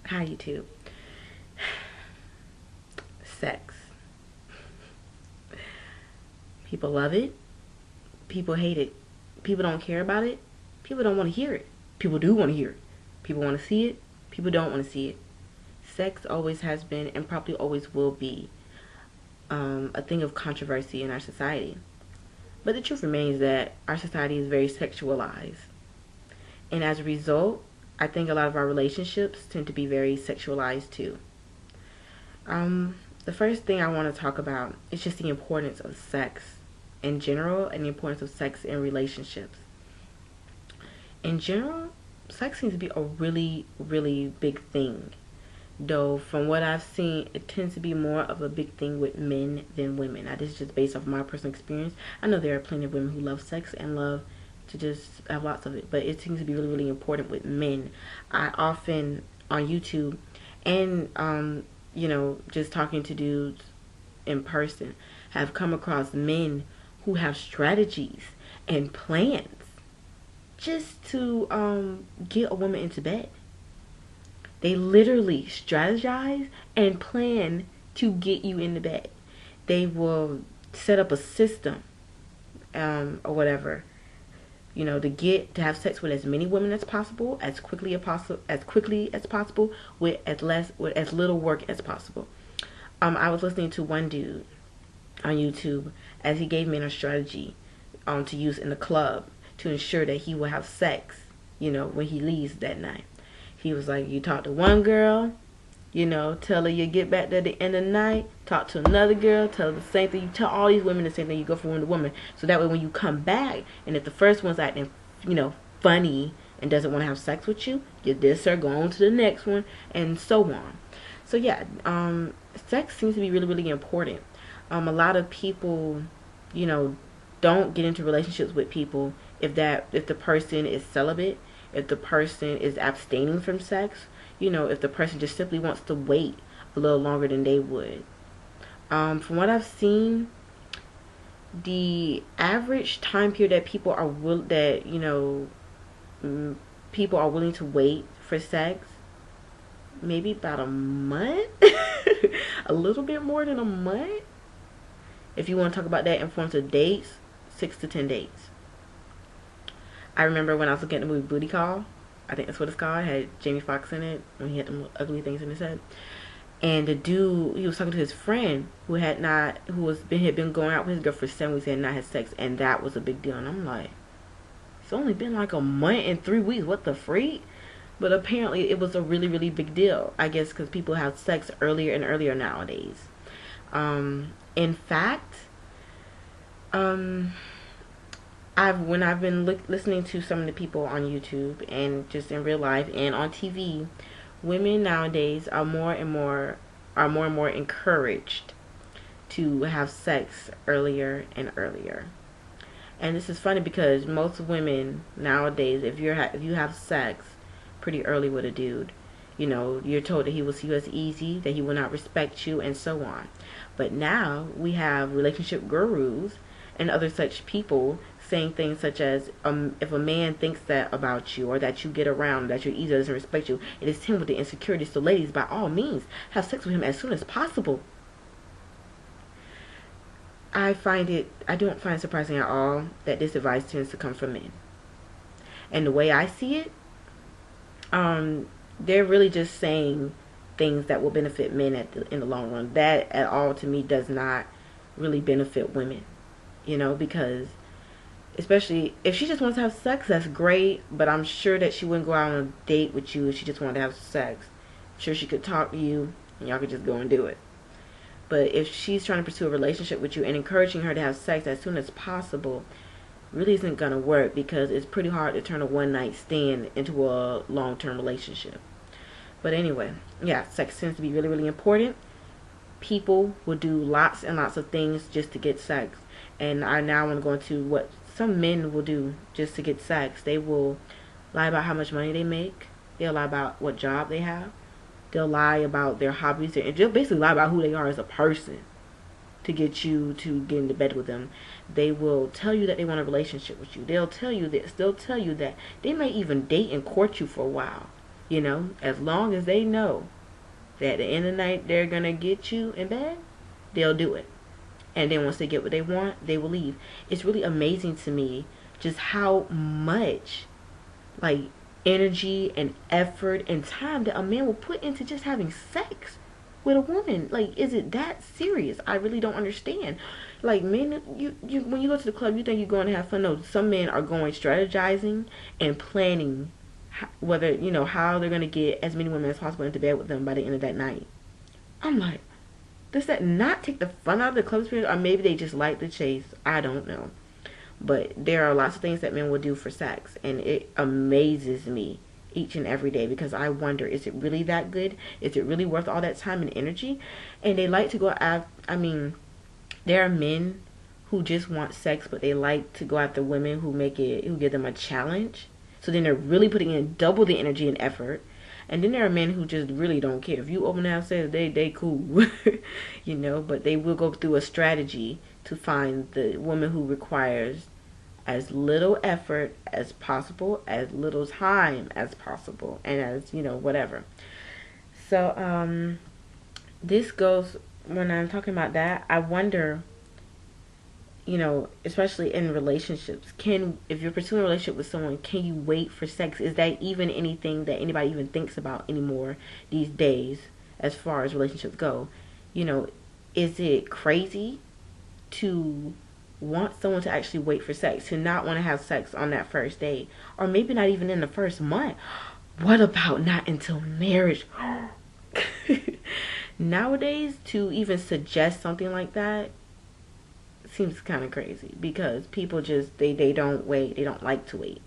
Hi, YouTube. Sex. People love it. People hate it. People don't care about it. People don't want to hear it. People do want to hear it. People want to see it. People don't want to see it. Sex always has been and probably always will be a thing of controversy in our society. But the truth remains that our society is very sexualized. And as a result, I think a lot of our relationships tend to be very sexualized too. The first thing I want to talk about is just the importance of sex in general and the importance of sex in relationships. In general, sex seems to be a really, really big thing. Though, from what I've seen, it tends to be more of a big thing with men than women. Now, this is just based off my personal experience. I know there are plenty of women who love sex and love to just have lots of it, but it seems to be really, really important with men. I often, on YouTube, and just talking to dudes in person, have come across men who have strategies and plans just to get a woman into bed. They literally strategize and plan to get you into bed. They will set up a system, or whatever, to have sex with as many women as possible, as quickly as possible, with as little work as possible. I was listening to one dude on YouTube as he gave me a strategy to use in the club to ensure that he will have sex, when he leaves that night. He was like, you talk to one girl, tell her you get back there at the end of the night, talk to another girl, tell her the same thing. You tell all these women the same thing. You go from woman to woman. So that way when you come back, and if the first one's acting, funny and doesn't want to have sex with you, you diss her, go on to the next one, and so on. So yeah, sex seems to be really, really important. A lot of people, don't get into relationships with people if the person is celibate, if the person is abstaining from sex, if the person just simply wants to wait a little longer than they would. From what I've seen, the average time period that people are people are willing to wait for sex, maybe about a month, a little bit more than a month. If you want to talk about that in forms of dates, 6 to 10 dates. I remember when I was looking at the movie Booty Call, I think that's what it's called. It had Jamie Foxx in it when he had them ugly things in his head. And the dude, he was talking to his friend who had been going out with his girl for 7 weeks and had not had sex, and that was a big deal. And I'm like, it's only been like a month and 3 weeks. What the freak? But apparently, it was a really, really big deal. I guess because people have sex earlier and earlier nowadays. In fact, when I've been listening to some of the people on YouTube and just in real life and on TV, women nowadays are more and more encouraged to have sex earlier and earlier. And this is funny because most women nowadays, if you have sex pretty early with a dude, you're told that he will see you as easy, that he will not respect you, and so on. But now we have relationship gurus and other such people saying things such as, if a man thinks that about you, or that you get around, that you're easy, doesn't respect you, it is him with the insecurity. So ladies, by all means, have sex with him as soon as possible. I don't find it surprising at all that this advice tends to come from men. And the way I see it, they're really just saying things that will benefit men in the long run. That at all, to me, does not really benefit women. Because especially if she just wants to have sex, that's great, but I'm sure that she wouldn't go out on a date with you if she just wanted to have sex. I'm sure she could talk to you and y'all could just go and do it. But if she's trying to pursue a relationship with you and encouraging her to have sex as soon as possible, really isn't going to work, because it's pretty hard to turn a one-night stand into a long-term relationship. But anyway, yeah, sex tends to be really, really important. People will do lots and lots of things just to get sex. And I now want to go into what some men will do just to get sex. They will lie about how much money they make. They'll lie about what job they have. They'll lie about their hobbies. And just basically lie about who they are as a person to get you to get into bed with them. They will tell you that they want a relationship with you. They'll tell you this. They'll tell you that. They may even date and court you for a while. You know, as long as they know that at the end of the night they're gonna get you in bed, they'll do it. And then once they get what they want, they will leave. It's really amazing to me just how much like energy and effort and time that a man will put into just having sex with a woman. Like, is it that serious? I really don't understand. Like, men, you when you go to the club, you think you're going to have fun. No, some men are going strategizing and planning whether, you know, how they're going to get as many women as possible into bed with them by the end of that night. I'm like, does that not take the fun out of the club experience? Or maybe they just like the chase. I don't know. But there are lots of things that men will do for sex, and it amazes me each and every day because I wonder, is it really that good? Is it really worth all that time and energy? And they like to go after, I mean, there are men who just want sex, but they like to go after women who give them a challenge. So then they're really putting in double the energy and effort. And then there are men who just really don't care. If you open the house, they cool, you know, but they will go through a strategy to find the woman who requires as little effort as possible, as little time as possible, and as, you know, whatever. So, this goes, when I'm talking about that, I wonder, you know, especially in relationships, if you're pursuing a relationship with someone, can you wait for sex? Is that even anything that anybody even thinks about anymore these days as far as relationships go? You know, is it crazy to want someone to actually wait for sex, to not want to have sex on that first date, or maybe not even in the first month? What about not until marriage? Nowadays, to even suggest something like that seems kind of crazy because people just they don't wait. They don't like to wait.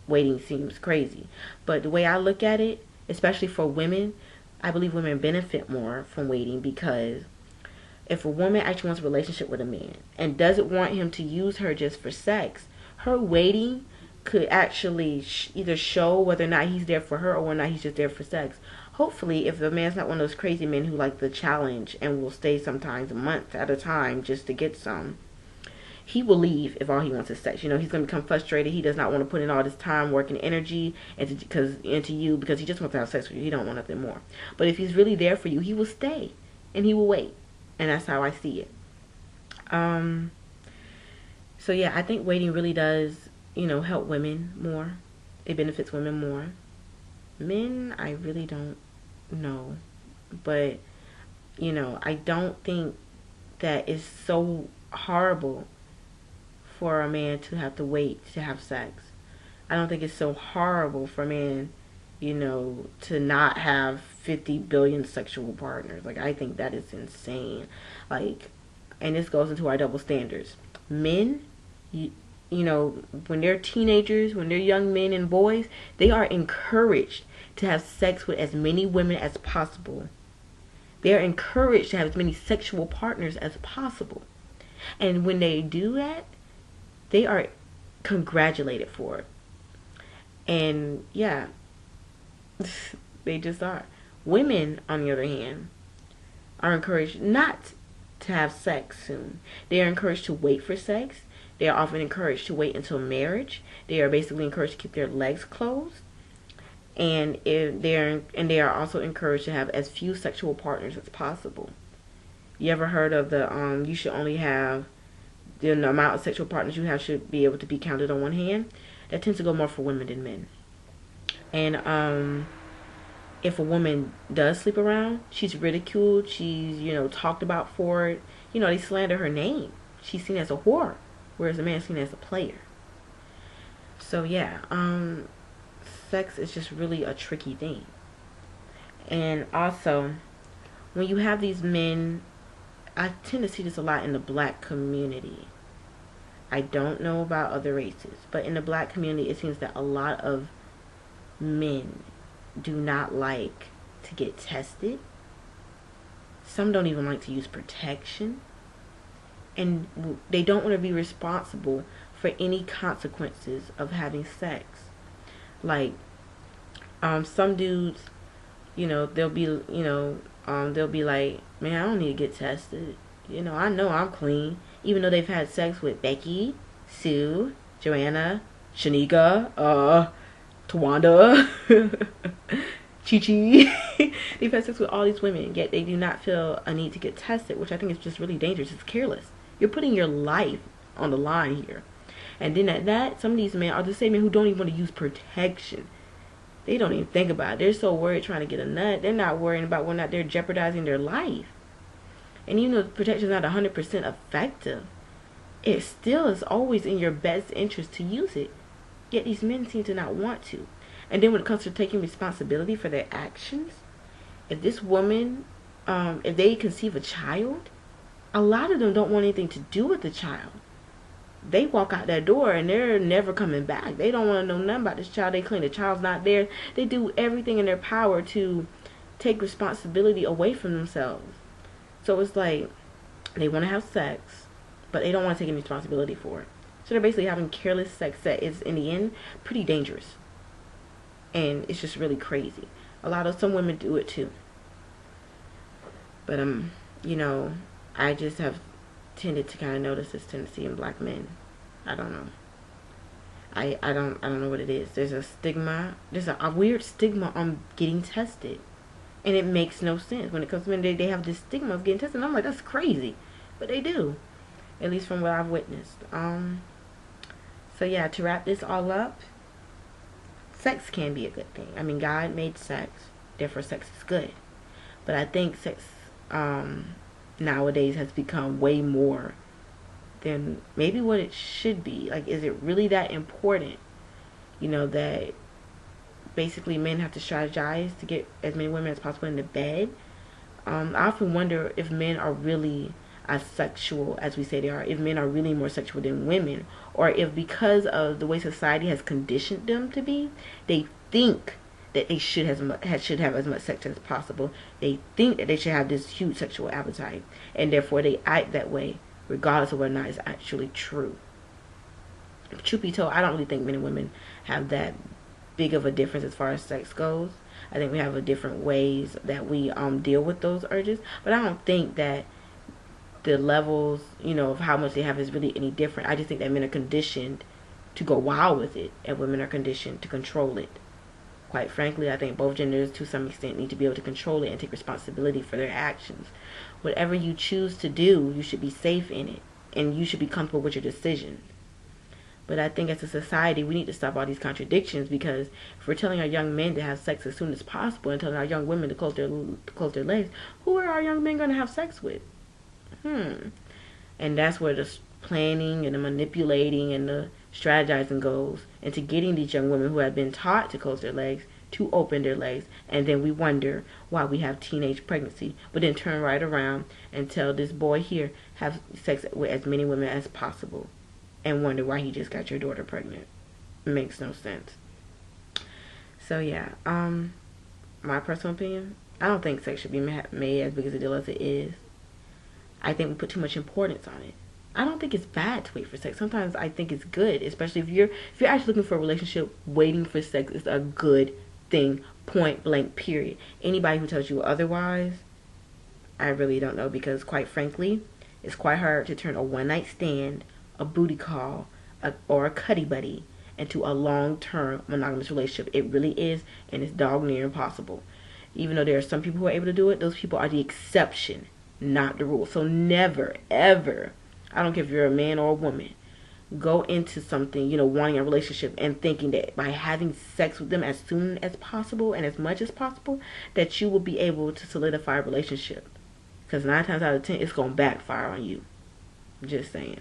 Waiting seems crazy. But the way I look at it, especially for women, I believe women benefit more from waiting because if a woman actually wants a relationship with a man and doesn't want him to use her just for sex, her waiting could actually either show whether or not he's there for her or whether or not he's just there for sex. Hopefully, if the man's not one of those crazy men who like the challenge and will stay sometimes a month at a time just to get some, he will leave if all he wants is sex. You know, he's going to become frustrated. He does not want to put in all this time, work, and energy into you because he just wants to have sex with you. He don't want nothing more. But if he's really there for you, he will stay and he will wait. And that's how I see it. So yeah, I think waiting really does, you know, help women more. It benefits women more. Men, I really don't know. But, you know, I don't think that it's so horrible for a man to have to wait to have sex. I don't think it's so horrible for a man, you know, to not have 50 billion sexual partners. Like, I think that is insane. Like, and this goes into our double standards. Men, you know, when they're teenagers, when they're young men and boys, they are encouraged to have sex with as many women as possible. They are encouraged to have as many sexual partners as possible. And when they do that, they are congratulated for it. And yeah, they just are. Women, on the other hand, are encouraged not to have sex soon. They are encouraged to wait for sex. They are often encouraged to wait until marriage. They are basically encouraged to keep their legs closed. And they are also encouraged to have as few sexual partners as possible. You ever heard of the you should only have the amount of sexual partners you have should be able to be counted on one hand? That tends to go more for women than men. And if a woman does sleep around, she's ridiculed, she's, you know, talked about for it. You know, they slander her name. She's seen as a whore, whereas a man's seen as a player. So yeah, sex is just really a tricky thing. And also, when you have these men, I tend to see this a lot in the black community. I don't know about other races, but in the black community, it seems that a lot of men do not like to get tested. Some don't even like to use protection. And they don't want to be responsible for any consequences of having sex. Like, some dudes, you know, they'll be like, man, I don't need to get tested. You know I'm clean. Even though they've had sex with Becky, Sue, Joanna, Shanika, Tawanda, Chi-Chi. They've had sex with all these women, yet they do not feel a need to get tested, which I think is just really dangerous. It's careless. You're putting your life on the line here. And then at that, some of these men are the same men who don't even want to use protection. They don't even think about it. They're so worried trying to get a nut. They're not worrying about whether or not they're jeopardizing their life. And even though protection is not 100% effective, it still is always in your best interest to use it. Yet these men seem to not want to. And then when it comes to taking responsibility for their actions, if this woman, if they conceive a child, a lot of them don't want anything to do with the child. They walk out that door and they're never coming back. They don't want to know nothing about this child. They claim the child's not there. They do everything in their power to take responsibility away from themselves. So it's like they want to have sex, but they don't want to take any responsibility for it. So they're basically having careless sex that is, in the end, pretty dangerous. And it's just really crazy. Some women do it too. But, you know, I just have tended to kind of notice this tendency in black men. I don't know. I don't know what it is. There's a stigma. There's a weird stigma on getting tested. And it makes no sense. When it comes to men, they have this stigma of getting tested. And I'm like, that's crazy. But they do. At least from what I've witnessed. So yeah, to wrap this all up, sex can be a good thing. I mean, God made sex. Therefore, sex is good. But I think sex, nowadays has become way more than maybe what it should be. Like, is it really that important? You know, that basically men have to strategize to get as many women as possible into bed. I often wonder if men are really as sexual as we say they are, if men are really more sexual than women, or if because of the way society has conditioned them to be, they think that they should have as much sex as possible. They think that they should have this huge sexual appetite, and therefore they act that way, regardless of whether or not it's actually true. Truth be told, I don't really think men and women have that big of a difference as far as sex goes. I think we have a different ways that we deal with those urges, but I don't think that the levels, you know, of how much they have is really any different. I just think that men are conditioned to go wild with it, and women are conditioned to control it. Quite frankly, I think both genders to some extent need to be able to control it and take responsibility for their actions. Whatever you choose to do, you should be safe in it, and you should be comfortable with your decision. But I think as a society, we need to stop all these contradictions, because if we're telling our young men to have sex as soon as possible and telling our young women to close their legs, who are our young men going to have sex with? And that's where the planning and the manipulating and the strategizing goes into getting these young women who have been taught to close their legs to open their legs, and then we wonder why we have teenage pregnancy, but then turn right around and tell this boy here have sex with as many women as possible and wonder why he just got your daughter pregnant. It makes no sense. So yeah, my personal opinion, I don't think sex should be made as big as a deal as it is. I think we put too much importance on it. I don't think it's bad to wait for sex. Sometimes I think it's good, especially if you're actually looking for a relationship. Waiting for sex is a good thing, point blank, period. Anybody who tells you otherwise, I really don't know, because quite frankly, it's quite hard to turn a one-night stand, a booty call, or a cuddy buddy into a long-term monogamous relationship. It really is, and it's dog near impossible. Even though there are some people who are able to do it, those people are the exception, not the rule. So never, ever, I don't care if you're a man or a woman, go into something, wanting a relationship and thinking that by having sex with them as soon as possible and as much as possible, that you will be able to solidify a relationship. Because 9 times out of 10, it's going to backfire on you. Just saying.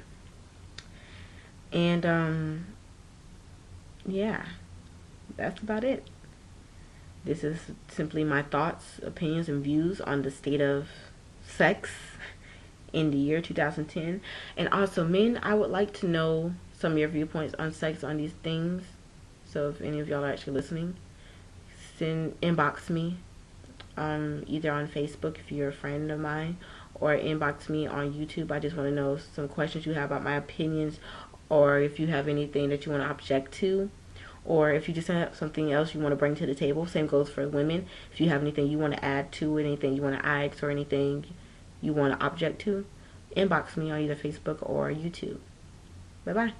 And, yeah, that's about it. This is simply my thoughts, opinions, and views on the state of sex in the year 2010. And also, men, I would like to know some of your viewpoints on sex, on these things. So if any of y'all are actually listening, inbox me, either on Facebook if you're a friend of mine, or inbox me on YouTube. I just want to know some questions you have about my opinions, or if you have anything that you want to object to, or if you just have something else you want to bring to the table. Same goes for women. If you have anything you want to add to, anything you want to ask, or anything you want to object to, inbox me on either Facebook or YouTube. Bye-bye.